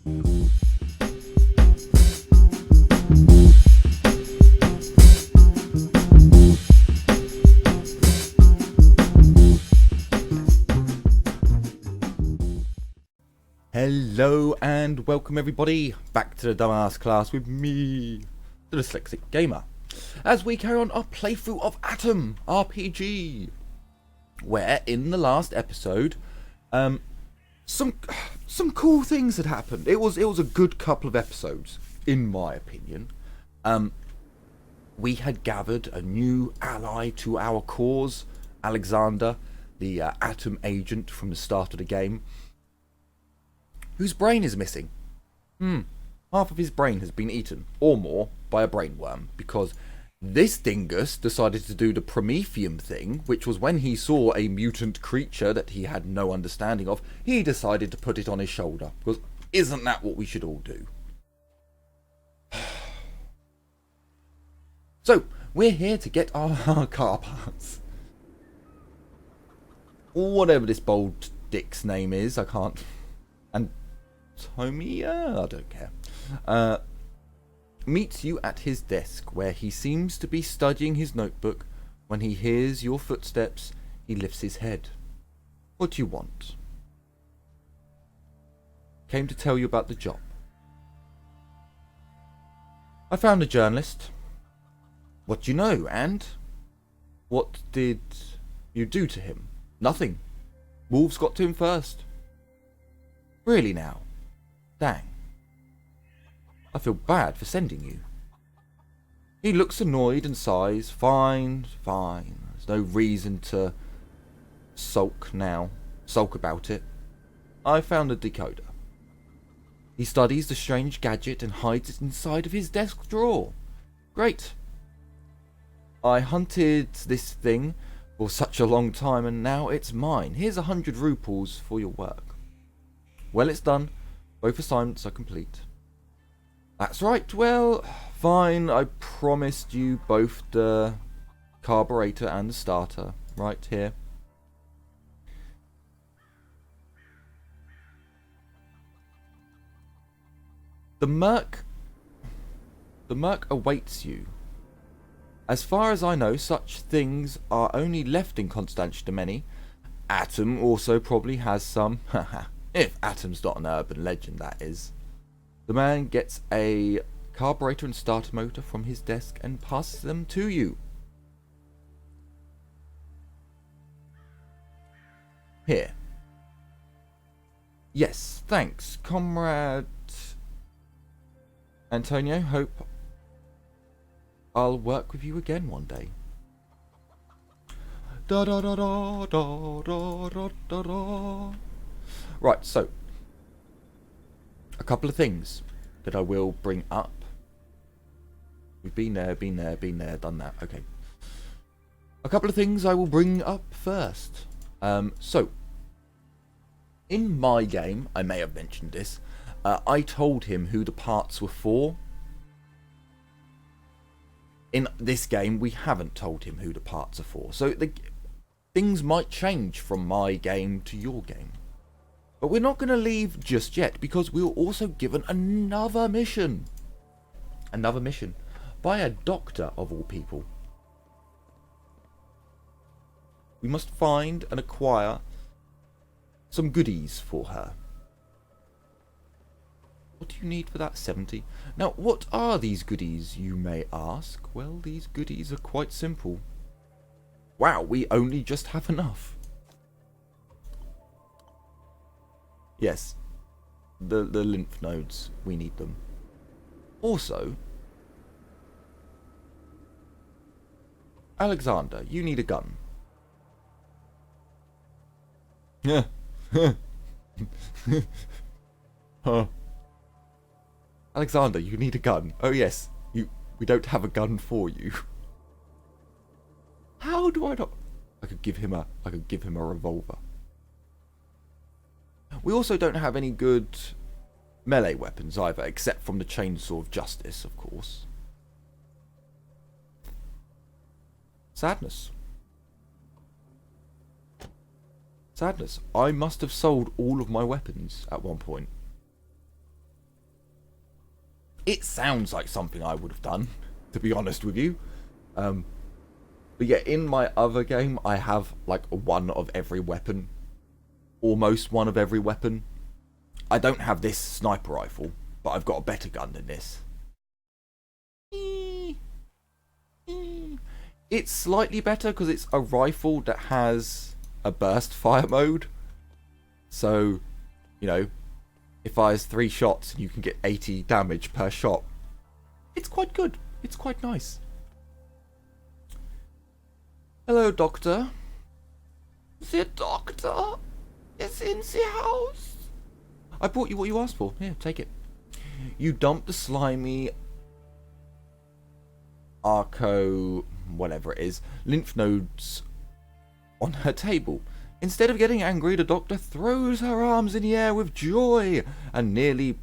Hello and welcome everybody back to the dumbass class with me, the Dyslexic Gamer, as we carry on our playthrough of Atom RPG, where in the last episode, some cool things had happened. It was a good couple of episodes, in my opinion. We had gathered a new ally to our cause, Alexander, the Atom agent from the start of the game, whose brain is missing. Half of his brain has been eaten, or more, by a brainworm, because this dingus decided to do the Prometheum thing, which was when he saw a mutant creature that he had no understanding of, he decided to put it on his shoulder, because isn't that what we should all do? So, we're here to get our car parts. Or whatever this bold dick's name is, I can't... And Tomia? I don't care. Meets you at his desk, where he seems to be studying his notebook. When he hears your footsteps, he lifts his head. What do you want? Came to tell you about the job. I found a journalist. What do you know, and? What did you do to him? Nothing. Wolves got to him first. Really now? Dang. I feel bad for sending you. He looks annoyed and sighs. Fine, fine. There's no reason to sulk now. Sulk about it. I found a decoder. He studies the strange gadget and hides it inside of his desk drawer. Great. I hunted this thing for such a long time and now it's mine. Here's 100 ruples for your work. Well, it's done. Both assignments are complete. That's right, well, fine. I promised you both the carburetor and the starter. Right here. The Merc awaits you. As far as I know, such things are only left in Constantinople. Atom also probably has some. Haha. If Atom's not an urban legend, that is. The man gets a carburetor and starter motor from his desk and passes them to you. Here. Yes, thanks, Comrade Antonio. Hope I'll work with you again one day. Da da da da da da da da da. Right, so, a couple of things that I will bring up. We've been there, done that, okay. A couple of things I will bring up first. So, in my game, I may have mentioned this, I told him who the parts were for. In this game, we haven't told him who the parts are for, so things might change from my game to your game. But we're not going to leave just yet, because we were also given another mission. Another mission. By a doctor, of all people. We must find and acquire some goodies for her. What do you need for that? 70. Now, what are these goodies, you may ask? Well, these goodies are quite simple. Wow, we only just have enough. Yes, the lymph nodes, we need them. Also, Alexander, you need a gun. Yeah. Huh. Alexander, you need a gun. Oh yes, we don't have a gun for you. How do I not? I could give him a revolver. We also don't have any good melee weapons either, except from the Chainsaw of Justice, of course. Sadness. Sadness. I must have sold all of my weapons at one point. It sounds like something I would have done, to be honest with you. But yeah, in my other game, I have like one of every weapon. Almost one of every weapon. I don't have this sniper rifle, but I've got a better gun than this. It's slightly better because it's a rifle that has a burst fire mode. So, you know, it fires 3 shots and you can get 80 damage per shot. It's quite good. It's quite nice. Hello, doctor. The doctor is in the house. I brought you what you asked for. Here, take it. You dumped the slimy whatever it is, lymph nodes on her table. Instead of getting angry, the doctor throws her arms in the air with joy and neatly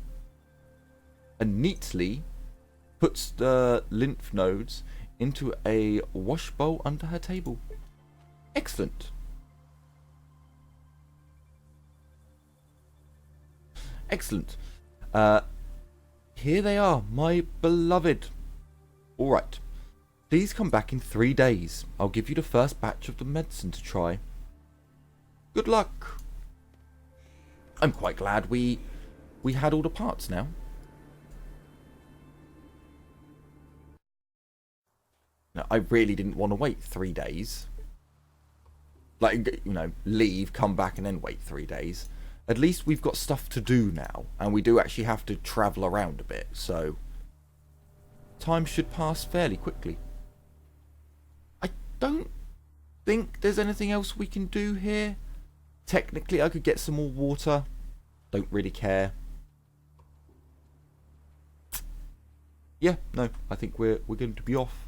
puts the lymph nodes into a wash bowl under her table. Excellent. Excellent. Here they are, my beloved. Alright. Please come back in 3 days. I'll give you the first batch of the medicine to try. Good luck. I'm quite glad we had all the parts now. Now, I really didn't want to wait 3 days. Like, you know, leave, come back and then wait 3 days. At least we've got stuff to do now. And we do actually have to travel around a bit. So, time should pass fairly quickly. I don't think there's anything else we can do here. Technically, I could get some more water. Don't really care. Yeah, no, I think we're going to be off.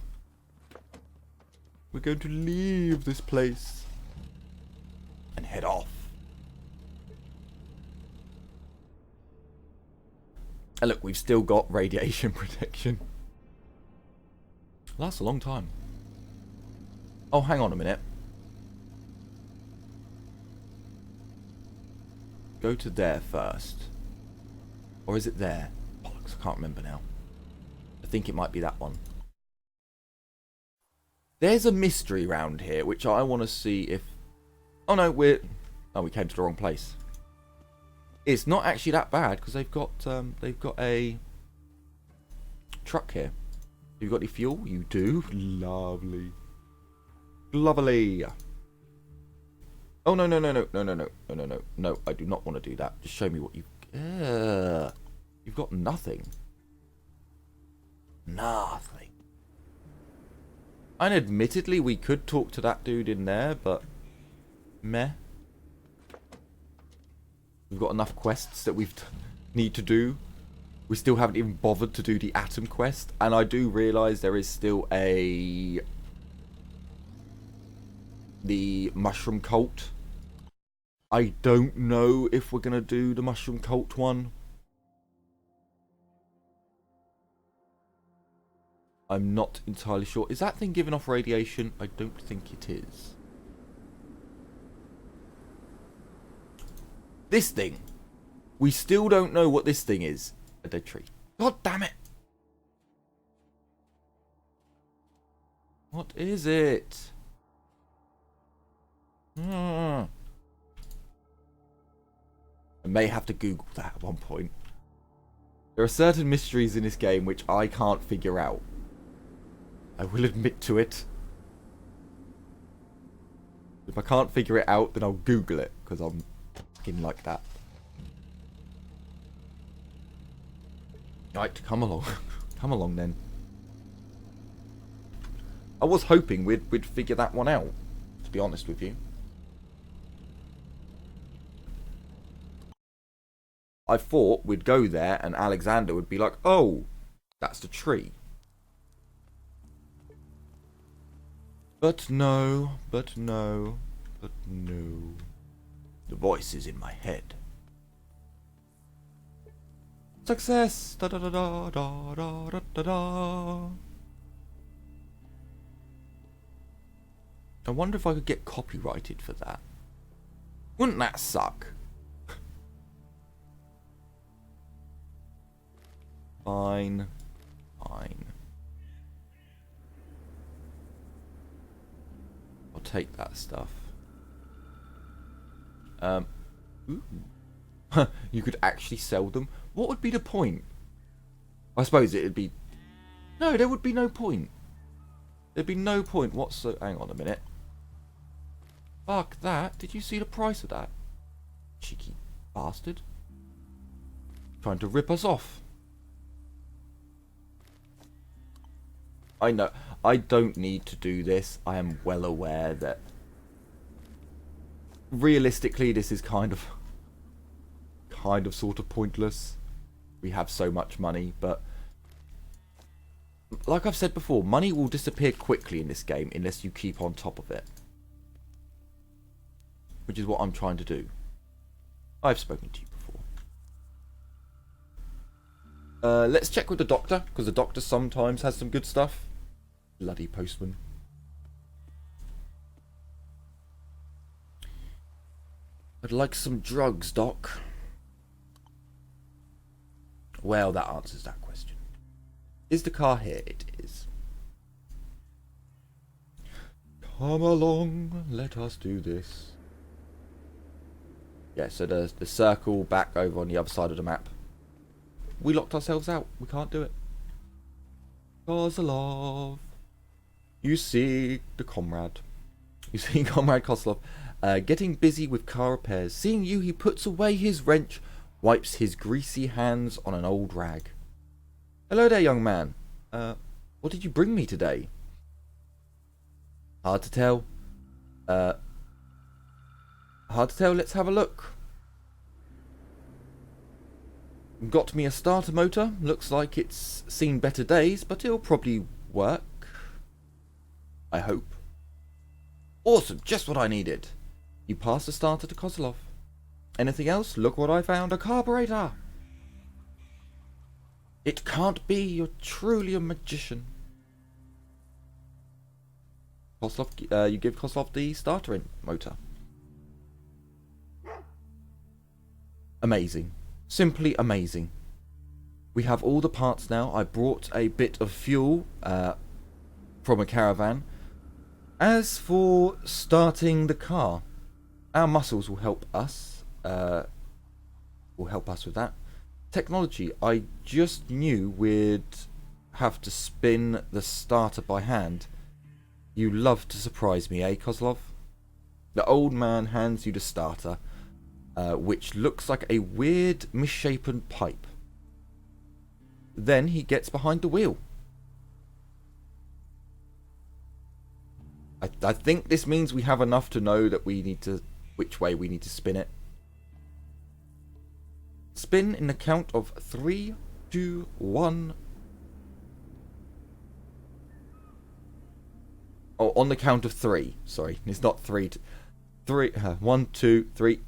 We're going to leave this place and head off. And look, we've still got radiation protection. Lasts a long time. Oh, hang on a minute. Go to there first. Or is it there? Bollocks, I can't remember now. I think it might be that one. There's a mystery round here, which I want to see if... Oh no, we came to the wrong place. It's not actually that bad, because they've got a truck here. You've got any fuel? You do? Lovely. Lovely. Oh, no. No, I do not want to do that. Just show me what you've... You've got nothing. Nothing. And admittedly, we could talk to that dude in there, but... Meh. We've got enough quests that we need to do. We still haven't even bothered to do the atom quest. And I do realise there is still the mushroom cult. I don't know if we're going to do the mushroom cult one. I'm not entirely sure. Is that thing giving off radiation? I don't think it is. This thing. We still don't know what this thing is. A dead tree. God damn it. What is it? I may have to Google that at one point. There are certain mysteries in this game which I can't figure out. I will admit to it. If I can't figure it out, then I'll Google it, because I'm fucking like that. Right, come along. Come along then. I was hoping we'd figure that one out, to be honest with you. I thought we'd go there and Alexander would be like, oh, that's the tree. But no. The voice is in my head. Success! Da da da da da da da da da. I wonder if I could get copyrighted for that. Wouldn't that suck? Fine. Fine. I'll take that stuff. Ooh. You could actually sell them. What would be the point? I suppose it'd be... No, there would be no point. There'd be no point whatsoever. Hang on a minute. Fuck that. Did you see the price of that? Cheeky bastard. Trying to rip us off. I know. I don't need to do this. I am well aware that realistically this is kind of sort of pointless. We have so much money, but like I've said before, money will disappear quickly in this game unless you keep on top of it. Which is what I'm trying to do. I've spoken to you before. Let's check with the doctor, because the doctor sometimes has some good stuff. Bloody postman. I'd like some drugs, Doc. Well, that answers that question. Is the car here? It is. Come along, let us do this. Yeah, so the circle back over on the other side of the map. We locked ourselves out. We can't do it. Kozlov. You see the comrade. You see Comrade Kozlov getting busy with car repairs. Seeing you, he puts away his wrench, wipes his greasy hands on an old rag. Hello there, young man. What did you bring me today? Hard to tell. Hard to tell. Let's have a look. Got me a starter motor. Looks like it's seen better days, but it'll probably work. I hope. Awesome, just what I needed. You pass the starter to Kozlov. Anything else? Look what I found, a carburetor. It can't be, you're truly a magician. Kozlov, you give Kozlov the starter motor. Amazing. Simply amazing. We have all the parts now. I brought a bit of fuel from a caravan. As for starting the car, our muscles will help us. With that. Technology. I just knew we'd have to spin the starter by hand. You love to surprise me, eh, Kozlov? The old man hands you the starter, which looks like a weird, misshapen pipe. Then he gets behind the wheel. I think this means we have enough to know that which way we need to spin it. Spin in the count of 3, 2, 1. Oh, on the count of 3. Sorry, it's not 3. 1, 2, 3.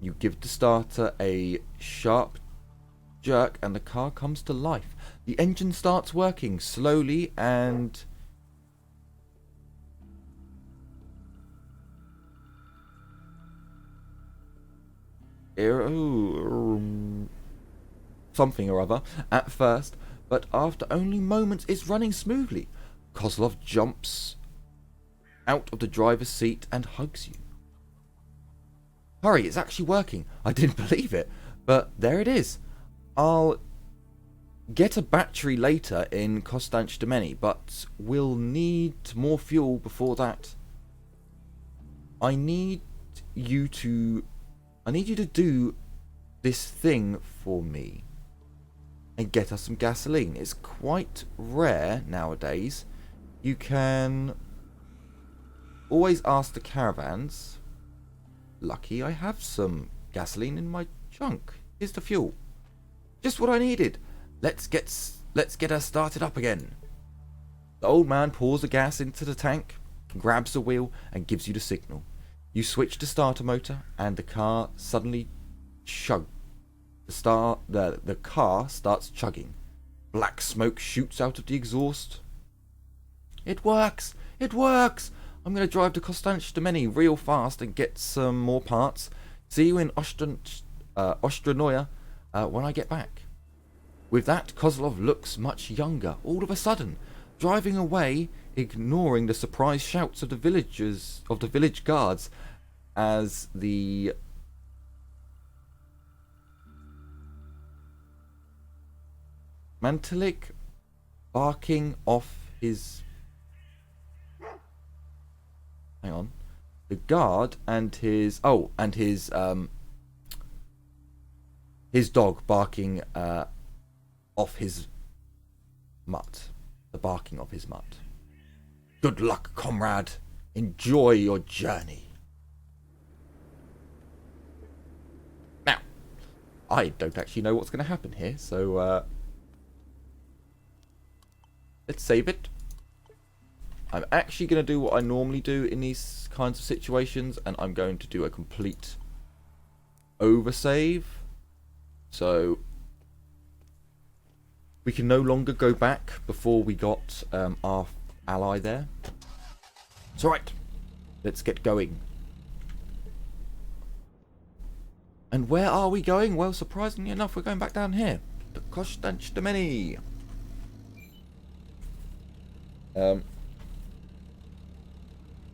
You give the starter a sharp jerk and the car comes to life. The engine starts working slowly and... something or other at first, but after only moments it's running smoothly. Kozlov jumps out of the driver's seat and hugs you. Hurry, it's actually working. I didn't believe it, but there it is. I'll get a battery later in Konstantin, but we'll need more fuel before that. I need you to do this thing for me and get us some gasoline. It's quite rare nowadays. You can always ask the caravans. Lucky I have some gasoline in my trunk. Here's the fuel. Just what I needed. Let's get us started up again. The old man pours the gas into the tank, grabs the wheel and gives you the signal. You switch the starter motor and the car suddenly chug. The car starts chugging. Black smoke shoots out of the exhaust. It works! It works! I'm going to drive to Konstantin real fast and get some more parts. See you in Ostranoia when I get back. With that, Kozlov looks much younger, all of a sudden, driving away, ignoring the surprised shouts of the village guards as the Mantalik barking off his... Hang on. The guard and his... Oh, and his dog barking off his mutt. The barking of his mutt. Good luck, comrade. Enjoy your journey. Now, I don't actually know what's going to happen here, so let's save it. I'm actually going to do what I normally do in these kinds of situations, and I'm going to do a complete oversave. So we can no longer go back before we got our ally there. It's alright. Let's get going. And where are we going? Well, surprisingly enough, we're going back down here. To Konstantinopoli.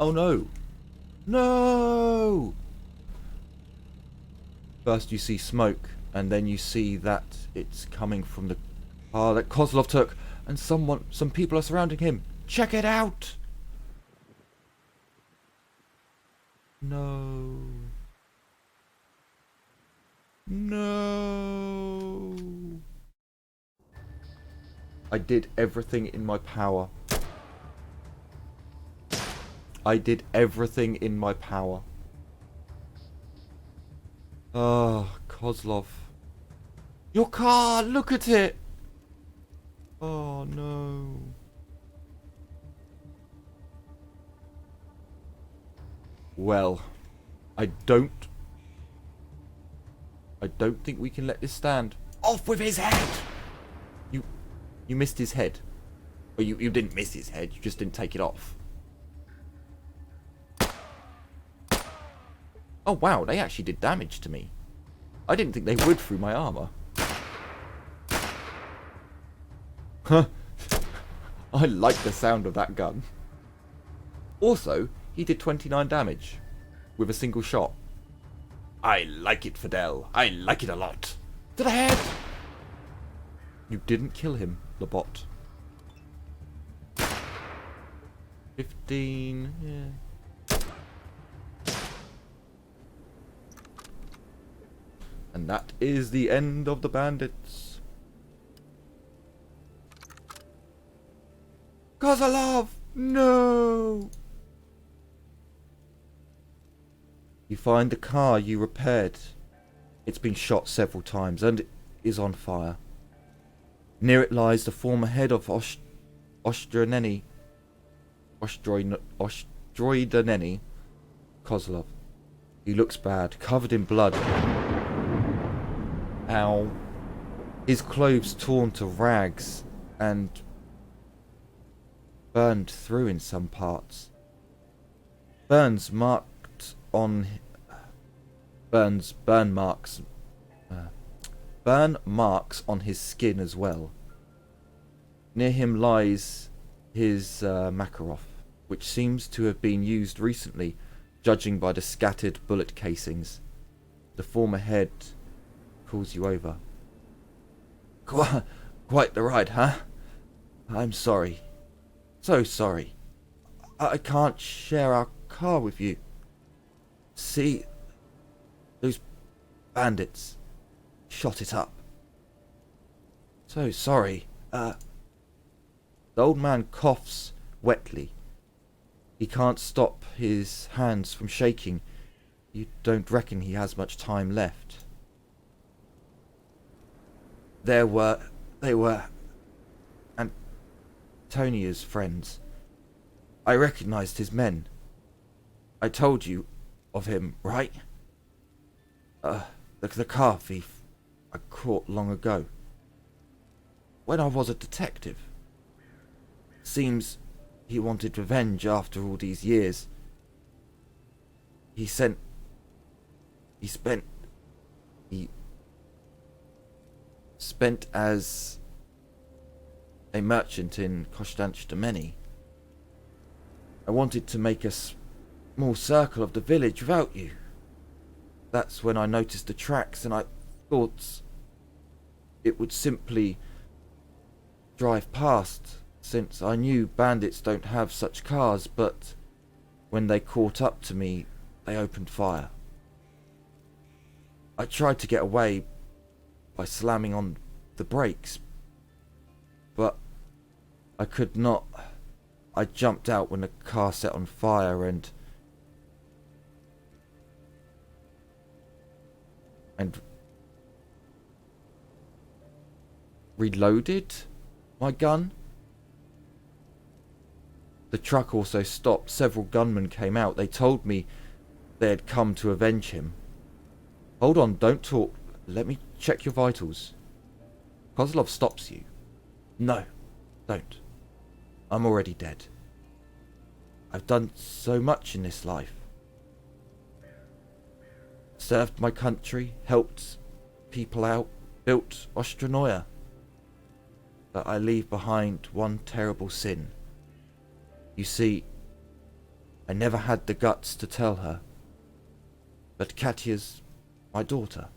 Oh no. No! First you see smoke, and then you see that it's coming from the car that Kozlov took, and some people are surrounding him. Check it out! No. No. I did everything in my power. I did everything in my power. Oh, Kozlov. Your car! Look at it! Oh, no. Well, I don't think we can let this stand. Off with his head! You missed his head. Well, you didn't miss his head, you just didn't take it off. Oh wow, they actually did damage to me. I didn't think they would through my armor. Huh. I like the sound of that gun. Also, he did 29 damage with a single shot. I like it, Fidel. I like it a lot. To the head! You didn't kill him, the bot. 15... yeah. And that is the end of the bandits. Kozlov! No! You find the car you repaired. It's been shot several times and is on fire. Near it lies the former head of Ostroidoneni, Kozlov. He looks bad, covered in blood. Ow. His clothes torn to rags and burned through in some parts. Burn marks on his skin as well. Near him lies his Makarov, which seems to have been used recently, judging by the scattered bullet casings. The former head calls you over. Quite the ride, huh? I'm sorry. So sorry. I can't share our car with you. See, those bandits shot it up. So sorry. The old man coughs wetly. He can't stop his hands from shaking. You don't reckon he has much time left. They were Antonia's friends. I recognized his men. I told you of him, right? The car thief I caught long ago. When I was a detective. Seems he wanted revenge after all these years. He spent spent as a merchant in Konstantinopla. I wanted to make a small circle of the village without you. That's when I noticed the tracks, and I thought it would simply drive past, since I knew bandits don't have such cars, but when they caught up to me, they opened fire. I tried to get away by slamming on the brakes, but I could not. I jumped out when the car set on fire and reloaded my gun. The truck also stopped. Several gunmen came out. They told me they had come to avenge him. Hold on, don't talk. Let me check your vitals. Kozlov stops you. No, don't. I'm already dead. I've done so much in this life. Served my country, helped people out, built Ostranoia. But I leave behind one terrible sin. You see, I never had the guts to tell her. But Katya's my daughter.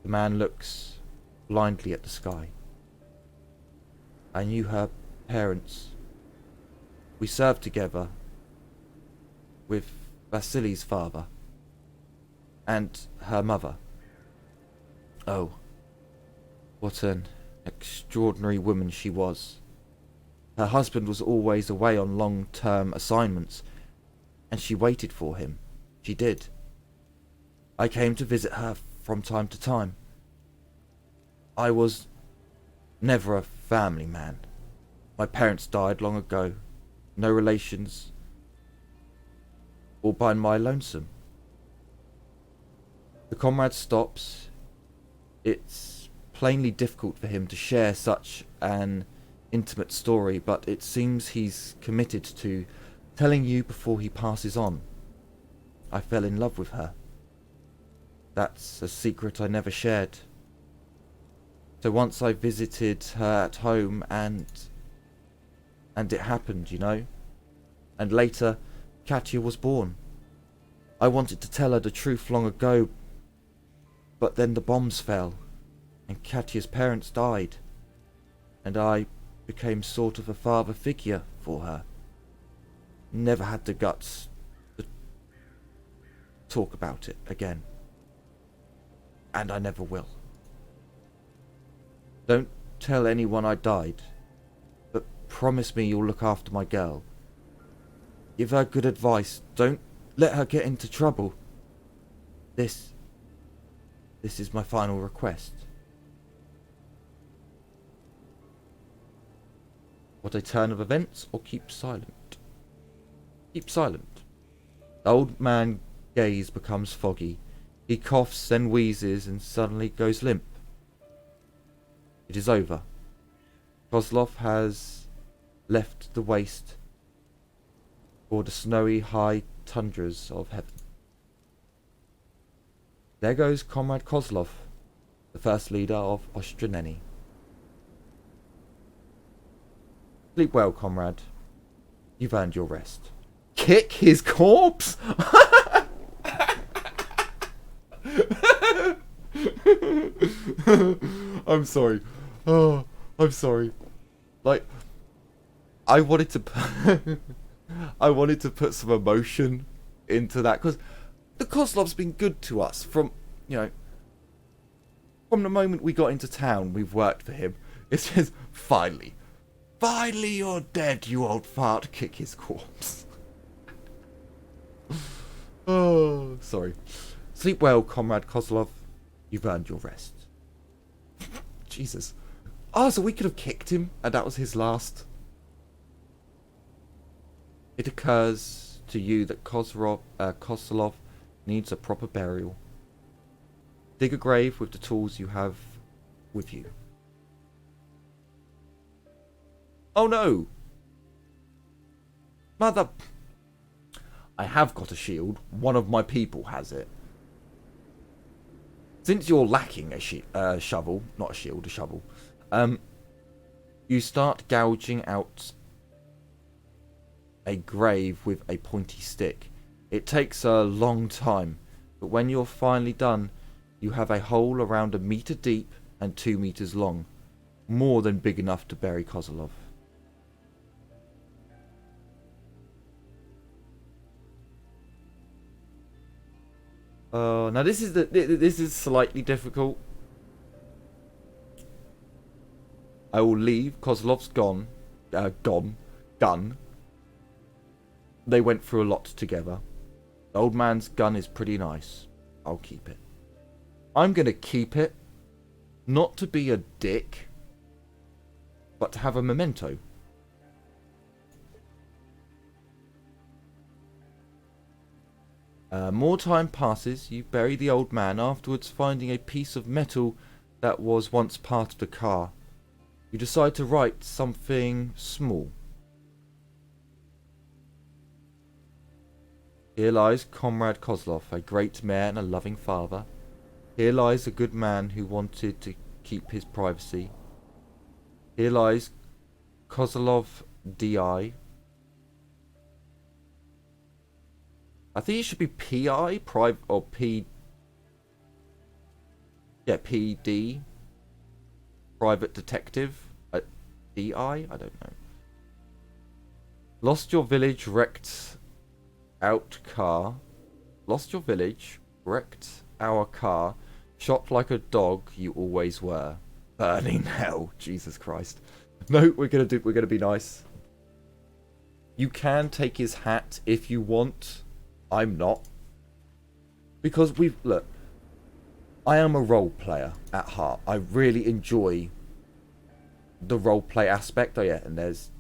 The man looks blindly at the sky. I knew her parents. We served together with Vasily's father and her mother. Oh, what an extraordinary woman she was. Her husband was always away on long-term assignments, and she waited for him. She did. I came to visit her from time to time. I was never a family man. My parents died long ago. No relations. All by my lonesome. The comrade stops. It's plainly difficult for him to share such an intimate story, but it seems he's committed to telling you before he passes on. I fell in love with her. That's a secret I never shared. So once I visited her at home and it happened, you know. And later, Katya was born. I wanted to tell her the truth long ago, but then the bombs fell, and Katya's parents died, and I became sort of a father figure for her. Never had the guts to talk about it again. And I never will. Don't tell anyone I died, but promise me you'll look after my girl. Give her good advice. Don't let her get into trouble. This is my final request. What a turn of events, or keep silent? Keep silent. The old man's gaze becomes foggy. He coughs and wheezes and suddenly goes limp. It is over. Kozlov has left the waste for the snowy high tundras of heaven. There goes Comrade Kozlov, the first leader of Ostranoia. Sleep well, comrade. You've earned your rest. Kick his corpse? I'm sorry. Oh, I'm sorry. Like, I wanted to put some emotion into that, because the Kozlov's been good to us from the moment we got into town. We've worked for him. It says, finally you're dead, you old fart. Kick his corpse. Oh, sorry. Sleep well, Comrade Kozlov. You've earned your rest. Jesus. Oh, so we could have kicked him, and that was his last. It occurs to you that Kozlov needs a proper burial. Dig a grave with the tools you have with you. Oh no! Mother... I have got a shield. One of my people has it. Since you're lacking a shovel, not a shield, a shovel, you start gouging out a grave with a pointy stick. It takes a long time, but when you're finally done, you have a hole around 1 meter deep and 2 meters long, more than big enough to bury Kozlov. Now this is slightly difficult. I will leave Kozlov's gun. They went through a lot together. The old man's gun is pretty nice. I'll keep it. I'm gonna keep it, not to be a dick, but to have a memento. More time passes, you bury the old man, afterwards finding a piece of metal that was once part of the car. You decide to write something small. Here lies Comrade Kozlov, a great mayor and a loving father. Here lies a good man who wanted to keep his privacy. Here lies Kozlov D.I. I think it should be P.I. Private or P. Yeah, P.D. Private Detective. D.I. I don't know. Lost your village, wrecked out car. Lost your village, wrecked our car. Shot like a dog you always were. Burning hell, Jesus Christ. No, we're gonna be nice. You can take his hat if you want. I'm not. Because look, I am a role player at heart. I really enjoy the roleplay aspect. Oh yeah, and there's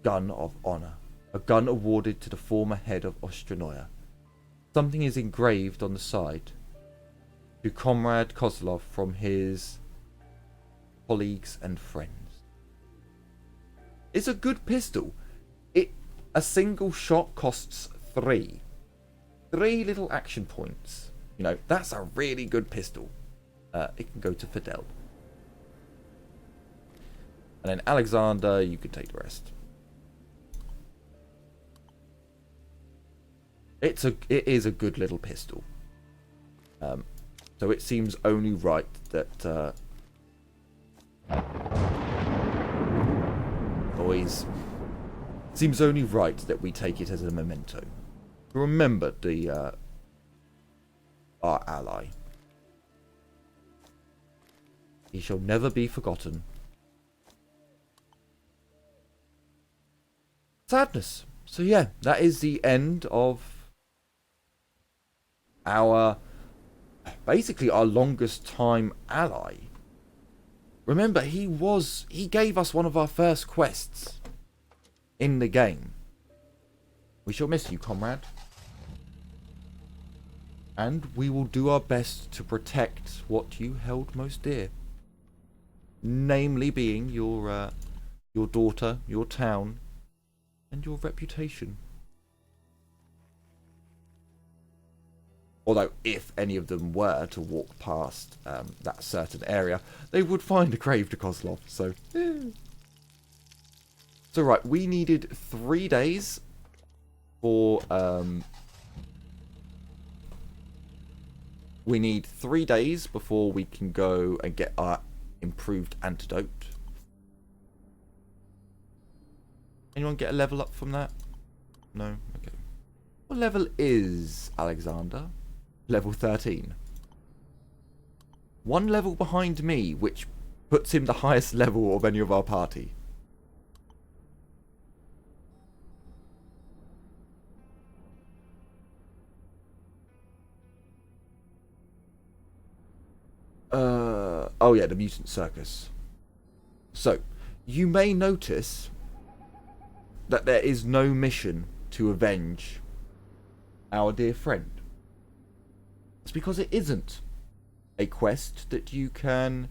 Gun of Honor. A gun awarded to the former head of Ostranoia. Something is engraved on the side. To Comrade Kozlov from his colleagues and friends. It's a good pistol. A single shot costs 3. 3 little action points. You know, that's a really good pistol. It can go to Fidel. And then Alexander, you can take the rest. It is a good little pistol. So it seems only right that boys, seems only right that we take it as a memento. Remember our ally. He shall never be forgotten. Sadness. So yeah, that is the end of basically our longest time ally. Remember, he gave us one of our first quests in the game. We shall miss you, comrade. And we will do our best to protect what you held most dear. Namely being your daughter, your town, and your reputation. Although, if any of them were to walk past that certain area, they would find a grave to Kozlov, so... So right, we needed 3 days for... we need 3 days before we can go and get our improved antidote. Anyone get a level up from that? No? Okay. What level is Alexander? Level 13. 1 level behind me, which puts him the highest level of any of our party. Oh yeah, the mutant circus. So, you may notice that there is no mission to avenge our dear friend. It's because it isn't a quest that you can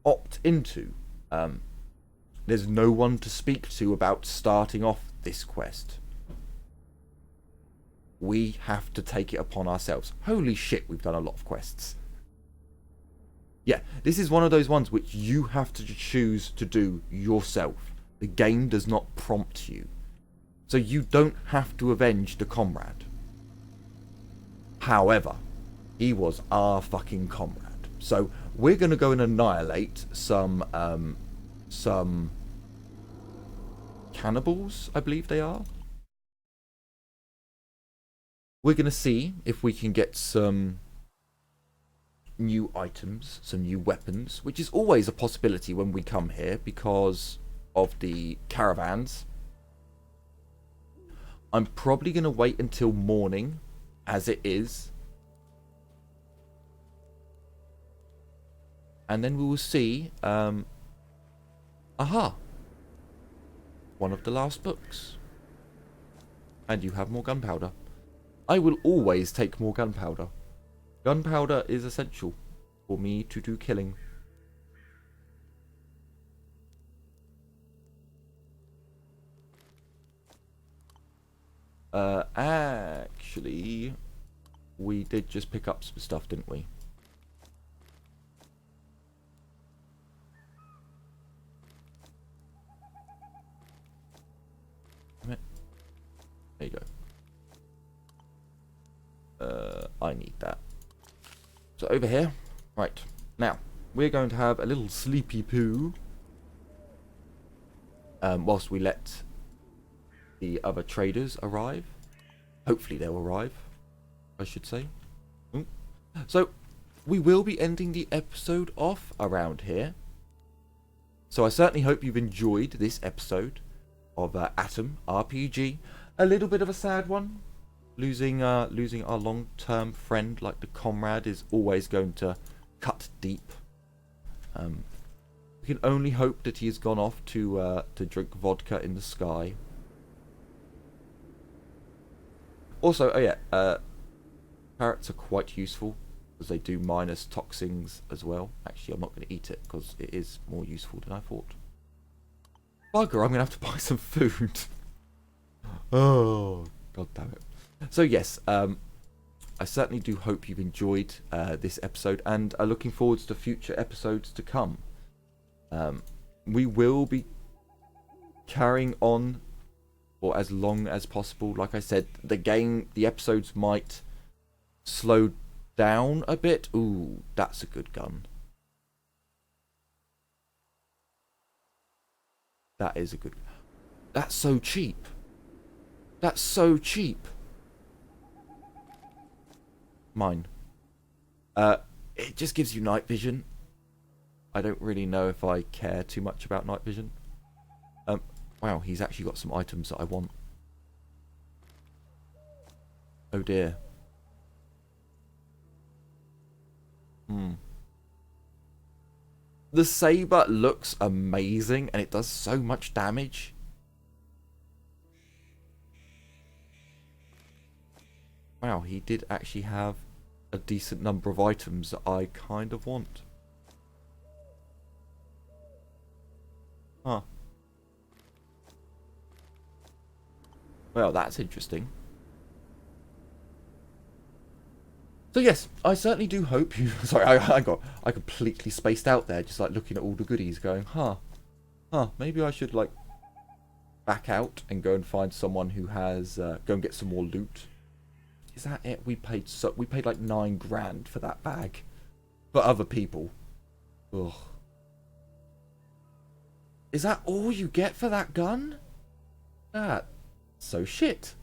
opt into. There's no one to speak to about starting off this quest. We have to take it upon ourselves. Holy shit, we've done a lot of quests. Yeah, this is one of those ones which you have to choose to do yourself. The game does not prompt you. So you don't have to avenge the comrade. However, he was our fucking comrade. So we're going to go and annihilate some cannibals, I believe they are. We're going to see if we can get some new items, some new weapons, which is always a possibility when we come here because of the caravans. I'm probably going to wait until morning, as it is. And then we will see, aha, one of the last books. And you have more gunpowder. I will always take more gunpowder. Gunpowder is essential for me to do killing. Actually, we did just pick up some stuff, didn't we? There you go. I need that. So over here, right, now, we're going to have a little sleepy poo. Whilst we let the other traders arrive. Hopefully they'll arrive, I should say. So, we will be ending the episode off around here. So I certainly hope you've enjoyed this episode of Atom RPG. A little bit of a sad one. Losing our long-term friend like the comrade is always going to cut deep. We can only hope that he has gone off to drink vodka in the sky. Also, oh yeah, parrots are quite useful because they do minus toxins as well. Actually, I'm not going to eat it because it is more useful than I thought. Bugger, I'm going to have to buy some food. Oh, god damn it. So yes, I certainly do hope you've enjoyed this episode and are looking forward to future episodes to come. We will be carrying on for as long as possible. Like I said, the episodes might slow down a bit. Ooh, that's a good gun. That is a good... That's so cheap. That's so cheap. Mine. It just gives you night vision. I don't really know if I care too much about night vision. Wow, he's actually got some items that I want. Oh dear. The saber looks amazing and it does so much damage. Wow, he did actually have a decent number of items that I kind of want. Huh. Well, that's interesting. So yes, I certainly do hope you... Sorry, I completely spaced out there, just like looking at all the goodies going, huh, maybe I should like back out and go and find someone who has... go and get some more loot. Is that it? We paid like $9 grand for that bag. For other people. Ugh. Is that all you get for that gun? That's so shit.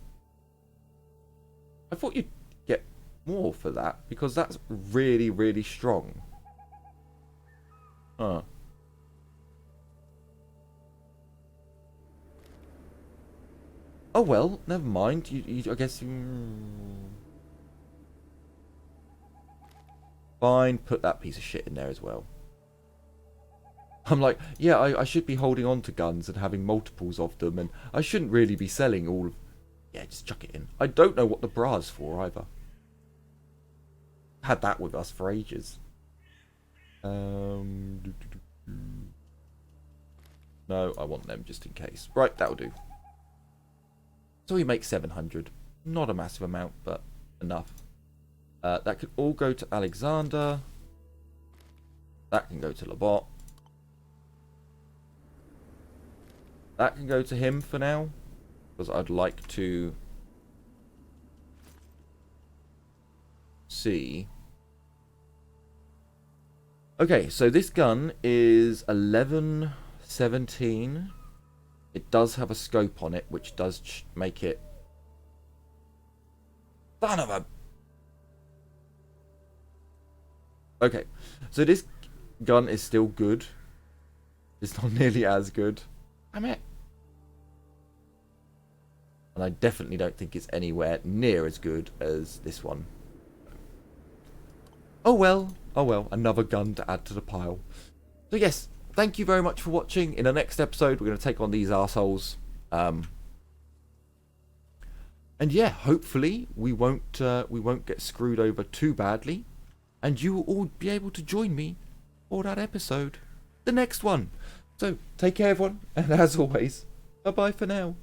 I thought you'd get more for that because that's really, really strong. Huh. Oh well, never mind. I guess you... Fine, put that piece of shit in there as well. I'm like, yeah, I should be holding on to guns and having multiples of them, and I shouldn't really be selling all of... Yeah, just chuck it in. I don't know what the bra's for either. Had that with us for ages. No, I want them just in case. Right, that'll do. So we make 700. Not a massive amount, but enough. That could all go to Alexander. That can go to Labot. That can go to him for now, because I'd like to see. Okay, so this gun is 1117. It does have a scope on it, which does make it... Son of a... Okay, so this gun is still good. It's not nearly as good. Damn it. And I definitely don't think it's anywhere near as good as this one. Oh well, another gun to add to the pile. So yes, thank you very much for watching. In the next episode, we're going to take on these arseholes. And yeah, hopefully we won't get screwed over too badly. And you will all be able to join me for that episode. The next one. So, take care everyone, and as always, bye-bye for now.